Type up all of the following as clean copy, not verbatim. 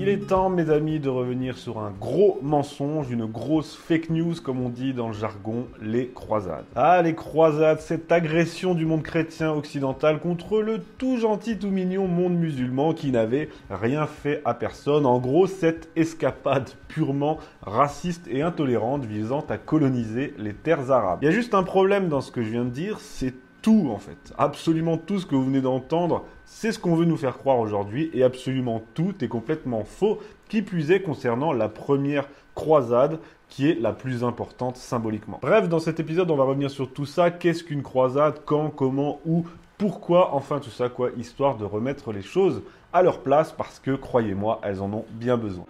Il est temps, mes amis, de revenir sur un gros mensonge, une grosse fake news, comme on dit dans le jargon, les croisades. Ah, les croisades, cette agression du monde chrétien occidental contre le tout gentil, tout mignon monde musulman qui n'avait rien fait à personne. En gros, cette escapade purement raciste et intolérante visant à coloniser les terres arabes. Il y a juste un problème dans ce que je viens de dire, c'est tout en fait. Absolument tout ce que vous venez d'entendre, c'est ce qu'on veut nous faire croire aujourd'hui et absolument tout est complètement faux, qui plus est concernant la première croisade qui est la plus importante symboliquement. Bref, dans cet épisode, on va revenir sur tout ça. Qu'est-ce qu'une croisade? Quand? Comment? Où? Pourquoi? Enfin tout ça quoi, histoire de remettre les choses à leur place parce que, croyez-moi, elles en ont bien besoin.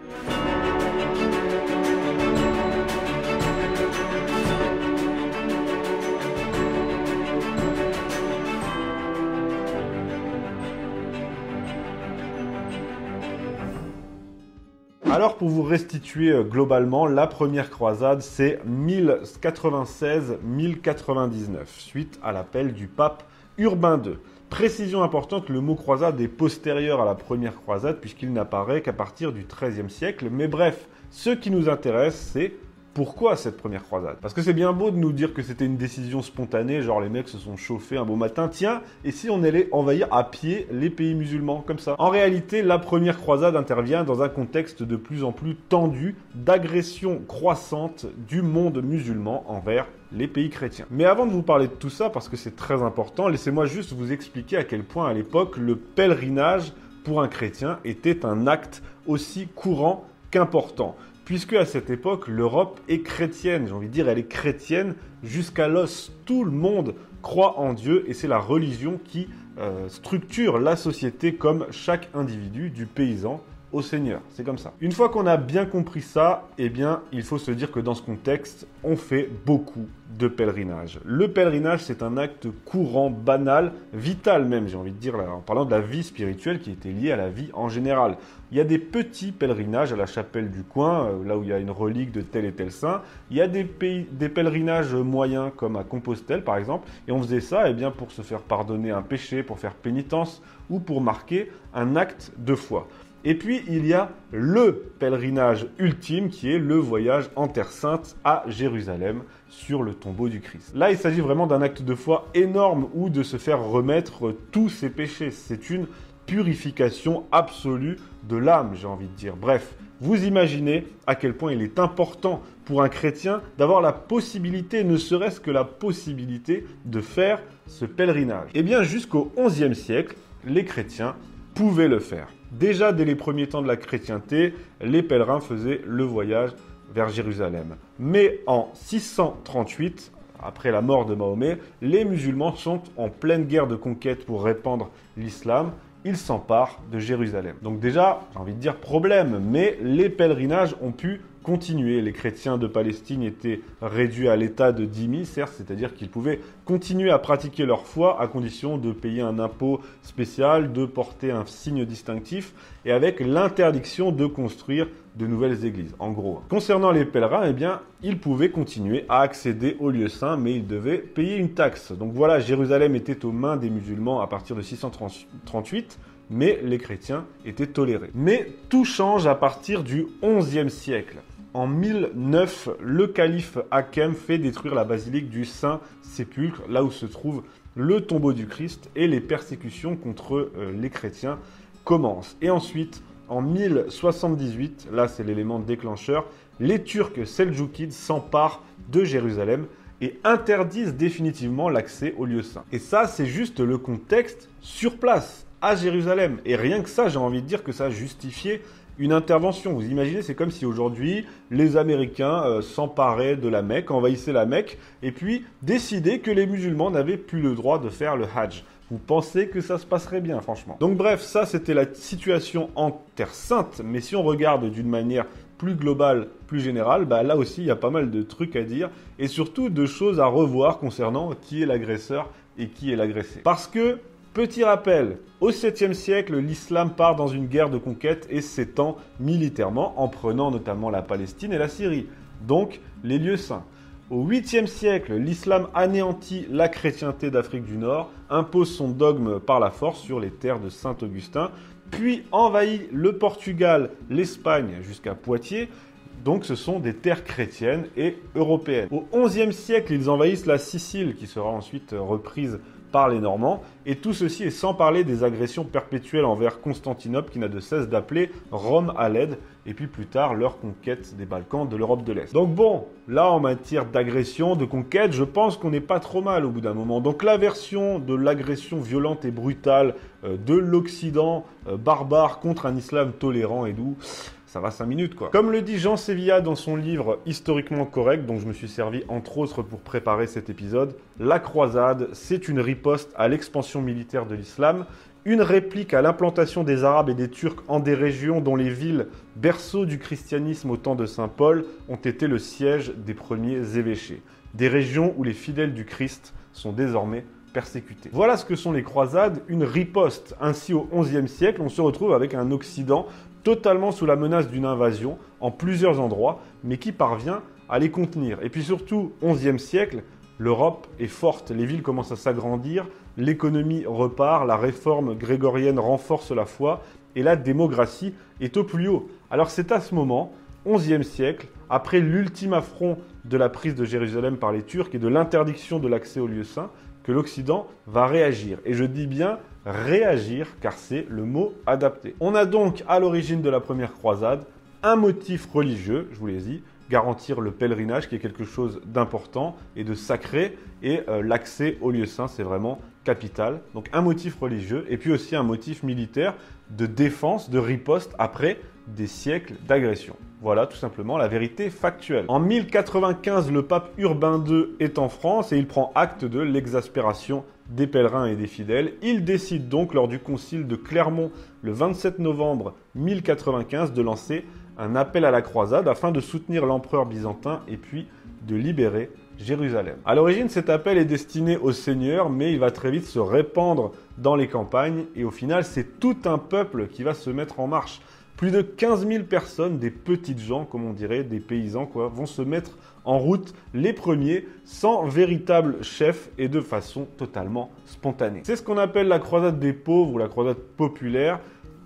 Alors pour vous restituer globalement, la première croisade c'est 1096-1099, suite à l'appel du pape Urbain II. Précision importante, le mot croisade est postérieur à la première croisade puisqu'il n'apparaît qu'à partir du XIIIe siècle. Mais bref, ce qui nous intéresse c'est pourquoi cette première croisade? Parce que c'est bien beau de nous dire que c'était une décision spontanée, genre les mecs se sont chauffés un beau matin, tiens, et si on allait envahir à pied les pays musulmans, comme ça? En réalité, la première croisade intervient dans un contexte de plus en plus tendu, d'agression croissante du monde musulman envers les pays chrétiens. Mais avant de vous parler de tout ça, parce que c'est très important, laissez-moi juste vous expliquer à quel point à l'époque, le pèlerinage pour un chrétien était un acte aussi courant qu'important. Puisque à cette époque, l'Europe est chrétienne, j'ai envie de dire, elle est chrétienne jusqu'à l'os. Tout le monde croit en Dieu et c'est la religion qui structure la société comme chaque individu, du paysan au Seigneur. C'est comme ça. Une fois qu'on a bien compris ça, eh bien, il faut se dire que dans ce contexte, on fait beaucoup de pèlerinage. Le pèlerinage, c'est un acte courant, banal, vital même, j'ai envie de dire, là, en parlant de la vie spirituelle qui était liée à la vie en général. Il y a des petits pèlerinages à la chapelle du coin, là où il y a une relique de tel et tel saint. Il y a des pèlerinages moyens, comme à Compostelle par exemple, et on faisait ça eh bien, pour se faire pardonner un péché, pour faire pénitence ou pour marquer un acte de foi. Et puis, il y a le pèlerinage ultime qui est le voyage en Terre Sainte à Jérusalem sur le tombeau du Christ. Là, il s'agit vraiment d'un acte de foi énorme ou de se faire remettre tous ses péchés. C'est une purification absolue de l'âme, j'ai envie de dire. Bref, vous imaginez à quel point il est important pour un chrétien d'avoir la possibilité, ne serait-ce que la possibilité de faire ce pèlerinage. Eh bien, jusqu'au XIe siècle, les chrétiens pouvaient le faire. Déjà, dès les premiers temps de la chrétienté, les pèlerins faisaient le voyage vers Jérusalem. Mais en 638, après la mort de Mahomet, les musulmans sont en pleine guerre de conquête pour répandre l'islam. Ils s'emparent de Jérusalem. Donc déjà, j'ai envie de dire problème, mais les pèlerinages ont pu continuer. Les chrétiens de Palestine étaient réduits à l'état de dhimmi, certes, c'est-à-dire qu'ils pouvaient continuer à pratiquer leur foi à condition de payer un impôt spécial, de porter un signe distinctif et avec l'interdiction de construire de nouvelles églises, en gros. Concernant les pèlerins, eh bien, ils pouvaient continuer à accéder au lieu saint, mais ils devaient payer une taxe. Donc voilà, Jérusalem était aux mains des musulmans à partir de 638, mais les chrétiens étaient tolérés. Mais tout change à partir du XIe siècle. En 1009, le calife Hakem fait détruire la basilique du Saint-Sépulcre, là où se trouve le tombeau du Christ, et les persécutions contre les chrétiens commencent. Et ensuite, en 1078, là c'est l'élément déclencheur, les Turcs seldjoukides s'emparent de Jérusalem et interdisent définitivement l'accès au lieu saint. Et ça, c'est juste le contexte sur place, à Jérusalem. Et rien que ça, j'ai envie de dire que ça justifiait une intervention. Vous imaginez, c'est comme si aujourd'hui, les Américains s'emparaient de la Mecque, envahissaient la Mecque, et puis décidaient que les musulmans n'avaient plus le droit de faire le Hajj. Vous pensez que ça se passerait bien, franchement. Donc bref, ça c'était la situation en Terre Sainte, mais si on regarde d'une manière plus globale, plus générale, bah là aussi il y a pas mal de trucs à dire, et surtout de choses à revoir concernant qui est l'agresseur et qui est l'agressé. Parce que, petit rappel, au 7e siècle, l'islam part dans une guerre de conquête et s'étend militairement en prenant notamment la Palestine et la Syrie, donc les lieux saints. Au 8e siècle, l'islam anéantit la chrétienté d'Afrique du Nord, impose son dogme par la force sur les terres de Saint-Augustin puis envahit le Portugal, l'Espagne jusqu'à Poitiers. Donc ce sont des terres chrétiennes et européennes. Au XIe siècle, ils envahissent la Sicile, qui sera ensuite reprise par les Normands, et tout ceci est sans parler des agressions perpétuelles envers Constantinople qui n'a de cesse d'appeler Rome à l'aide, et puis plus tard leur conquête des Balkans, de l'Europe de l'Est. Donc bon, là en matière d'agression, de conquête, je pense qu'on n'est pas trop mal au bout d'un moment. Donc la version de l'agression violente et brutale de l'Occident barbare contre un islam tolérant et doux, ça va 5 minutes quoi. Comme le dit Jean Sévilla dans son livre Historiquement correct, dont je me suis servi entre autres pour préparer cet épisode, la croisade, c'est une riposte à l'expansion militaire de l'islam, une réplique à l'implantation des Arabes et des Turcs en des régions dont les villes, berceaux du christianisme au temps de Saint Paul, ont été le siège des premiers évêchés. Des régions où les fidèles du Christ sont désormais persécutés. Voilà ce que sont les croisades, une riposte. Ainsi au XIe siècle, on se retrouve avec un Occident totalement sous la menace d'une invasion en plusieurs endroits, mais qui parvient à les contenir. Et puis surtout, XIe siècle, l'Europe est forte, les villes commencent à s'agrandir, l'économie repart, la réforme grégorienne renforce la foi, et la démocratie est au plus haut. Alors c'est à ce moment, XIe siècle, après l'ultime affront de la prise de Jérusalem par les Turcs et de l'interdiction de l'accès aux lieux saints, que l'Occident va réagir. Et je dis bien réagir, car c'est le mot adapté. On a donc à l'origine de la première croisade un motif religieux, je vous l'ai dit, garantir le pèlerinage qui est quelque chose d'important et de sacré, et l'accès aux lieux saints c'est vraiment capital. Donc un motif religieux et puis aussi un motif militaire de défense, de riposte après des siècles d'agression. Voilà tout simplement la vérité factuelle. En 1095, le pape Urbain II est en France et il prend acte de l'exaspération des pèlerins et des fidèles. Il décide donc lors du concile de Clermont le 27 novembre 1095 de lancer un appel à la croisade afin de soutenir l'empereur byzantin et puis de libérer Jérusalem. À l'origine, cet appel est destiné aux seigneurs, mais il va très vite se répandre dans les campagnes et au final, c'est tout un peuple qui va se mettre en marche. Plus de 15 000 personnes, des petites gens, comme on dirait, des paysans, quoi, vont se mettre en route les premiers, sans véritable chef et de façon totalement spontanée. C'est ce qu'on appelle la croisade des pauvres ou la croisade populaire.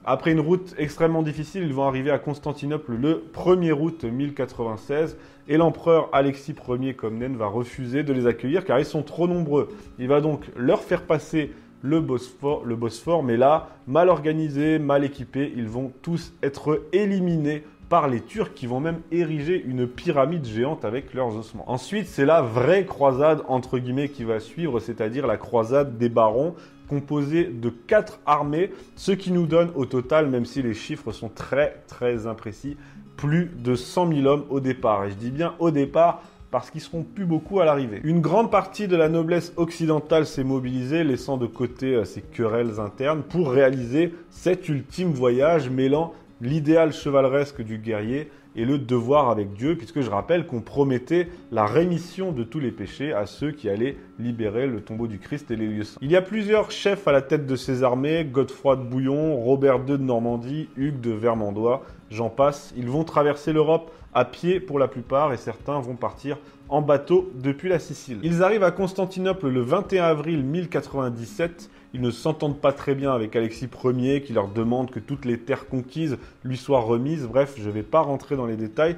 Après une route extrêmement difficile, ils vont arriver à Constantinople le 1er août 1096 et l'empereur Alexis Ier Comnène va refuser de les accueillir car ils sont trop nombreux. Il va donc leur faire passer le Bosphore, mais là, mal organisés, mal équipés, ils vont tous être éliminés par les Turcs qui vont même ériger une pyramide géante avec leurs ossements. Ensuite, c'est la vraie croisade entre guillemets qui va suivre, c'est-à-dire la croisade des barons, composée de 4 armées, ce qui nous donne au total, même si les chiffres sont très très imprécis, plus de 100 000 hommes au départ. Et je dis bien au départ, parce qu'ils seront plus beaucoup à l'arrivée. Une grande partie de la noblesse occidentale s'est mobilisée, laissant de côté ces querelles internes pour réaliser cet ultime voyage mêlant l'idéal chevaleresque du guerrier et le devoir avec Dieu, puisque je rappelle qu'on promettait la rémission de tous les péchés à ceux qui allaient libérer le tombeau du Christ et les lieux saints. Il y a plusieurs chefs à la tête de ces armées, Godefroy de Bouillon, Robert II de Normandie, Hugues de Vermandois, j'en passe. Ils vont traverser l'Europe à pied pour la plupart et certains vont partir en bateau depuis la Sicile. Ils arrivent à Constantinople le 21 avril 1097. Ils ne s'entendent pas très bien avec Alexis Ier qui leur demande que toutes les terres conquises lui soient remises. Bref, je ne vais pas rentrer dans les détails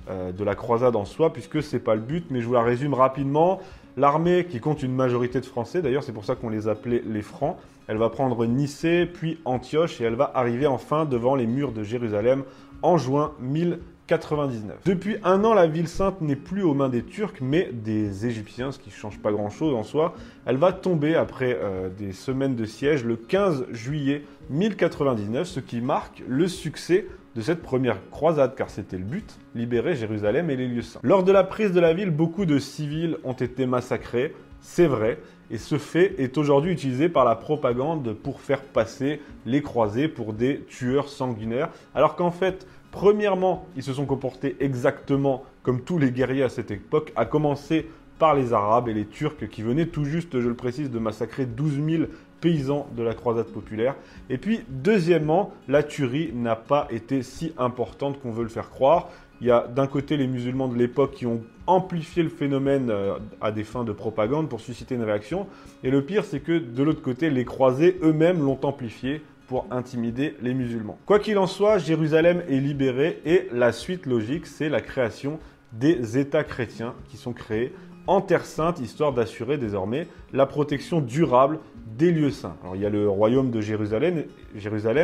de la croisade en soi puisque ce n'est pas le but, mais je vous la résume rapidement. L'armée qui compte une majorité de Français, d'ailleurs c'est pour ça qu'on les appelait les Francs, elle va prendre Nicée puis Antioche et elle va arriver enfin devant les murs de Jérusalem en juin 1099. Depuis un an, la ville sainte n'est plus aux mains des Turcs, mais des Égyptiens, ce qui ne change pas grand-chose en soi. Elle va tomber après des semaines de siège le 15 juillet 1099, ce qui marque le succès de cette première croisade, car c'était le but, libérer Jérusalem et les lieux saints. Lors de la prise de la ville, beaucoup de civils ont été massacrés, c'est vrai, et ce fait est aujourd'hui utilisé par la propagande pour faire passer les croisés pour des tueurs sanguinaires, alors qu'en fait, premièrement, ils se sont comportés exactement comme tous les guerriers à cette époque, à commencer par les Arabes et les Turcs qui venaient tout juste, je le précise, de massacrer 12 000 paysans de la croisade populaire. Et puis, deuxièmement, la tuerie n'a pas été si importante qu'on veut le faire croire. Il y a d'un côté les musulmans de l'époque qui ont amplifié le phénomène à des fins de propagande pour susciter une réaction. Et le pire, c'est que de l'autre côté, les croisés eux-mêmes l'ont amplifié pour intimider les musulmans. Quoi qu'il en soit, Jérusalem est libérée et la suite logique, c'est la création des États chrétiens qui sont créés en Terre Sainte, histoire d'assurer désormais la protection durable des lieux saints. Alors, il y a le royaume de Jérusalem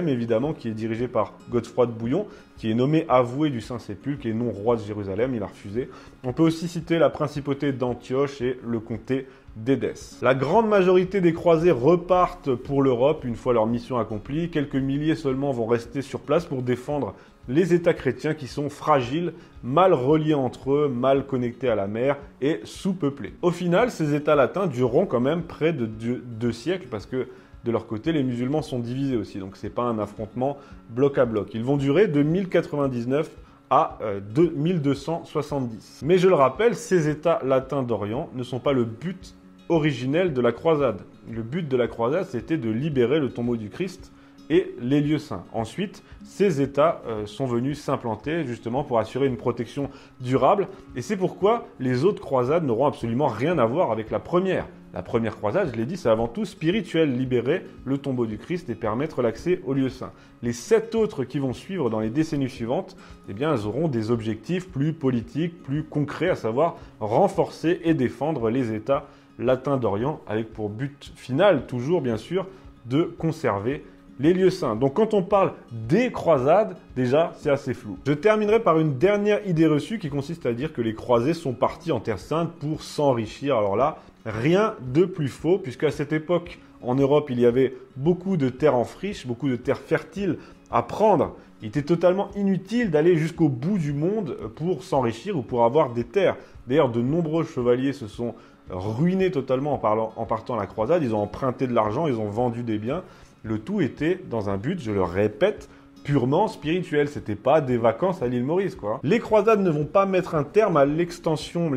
évidemment, qui est dirigé par Godefroy de Bouillon, qui est nommé avoué du Saint-Sépulcre et non roi de Jérusalem, il a refusé. On peut aussi citer la principauté d'Antioche et le comté d'Édesse. La grande majorité des croisés repartent pour l'Europe une fois leur mission accomplie. Quelques milliers seulement vont rester sur place pour défendre les États chrétiens qui sont fragiles, mal reliés entre eux, mal connectés à la mer et sous-peuplés. Au final, ces États latins dureront quand même près de 2 siècles parce que de leur côté, les musulmans sont divisés aussi. Donc c'est pas un affrontement bloc à bloc. Ils vont durer de 1099 à 1270. Mais je le rappelle, ces États latins d'Orient ne sont pas le but originel de la croisade. Le but de la croisade, c'était de libérer le tombeau du Christ et les lieux saints. Ensuite, ces États sont venus s'implanter justement pour assurer une protection durable. Et c'est pourquoi les autres croisades n'auront absolument rien à voir avec la première. La première croisade, je l'ai dit, c'est avant tout spirituel, libérer le tombeau du Christ et permettre l'accès aux lieux saints. Les 7 autres qui vont suivre dans les décennies suivantes, eh bien, elles auront des objectifs plus politiques, plus concrets, à savoir renforcer et défendre les États latins d'Orient, avec pour but final, toujours bien sûr, de conserver les lieux saints. Donc quand on parle des croisades, déjà, c'est assez flou. Je terminerai par une dernière idée reçue qui consiste à dire que les croisés sont partis en Terre Sainte pour s'enrichir. Alors là, rien de plus faux, puisque à cette époque, en Europe, il y avait beaucoup de terres en friche, beaucoup de terres fertiles à prendre. Il était totalement inutile d'aller jusqu'au bout du monde pour s'enrichir ou pour avoir des terres. D'ailleurs, de nombreux chevaliers se sont ruinés totalement en partant à la croisade. Ils ont emprunté de l'argent, ils ont vendu des biens. Le tout était dans un but, je le répète, purement spirituel. C'était pas des vacances à l'île Maurice, quoi. Les croisades ne vont pas mettre un terme à l'expansion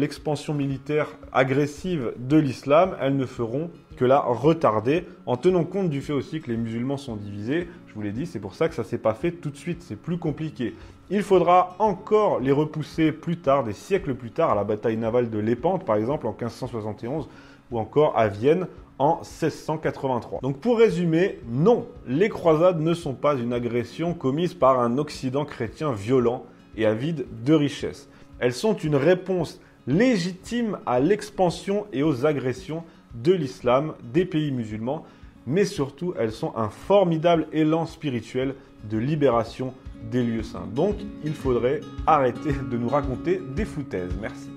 militaire agressive de l'islam. Elles ne feront que la retarder, en tenant compte du fait aussi que les musulmans sont divisés. Je vous l'ai dit, c'est pour ça que ça s'est pas fait tout de suite. C'est plus compliqué. Il faudra encore les repousser plus tard, des siècles plus tard, à la bataille navale de Lépante, par exemple, en 1571, ou encore à Vienne, en 1683. Donc pour résumer, non, les croisades ne sont pas une agression commise par un Occident chrétien violent et avide de richesses. Elles sont une réponse légitime à l'expansion et aux agressions de l'islam des pays musulmans, mais surtout elles sont un formidable élan spirituel de libération des lieux saints. Donc il faudrait arrêter de nous raconter des foutaises. Merci.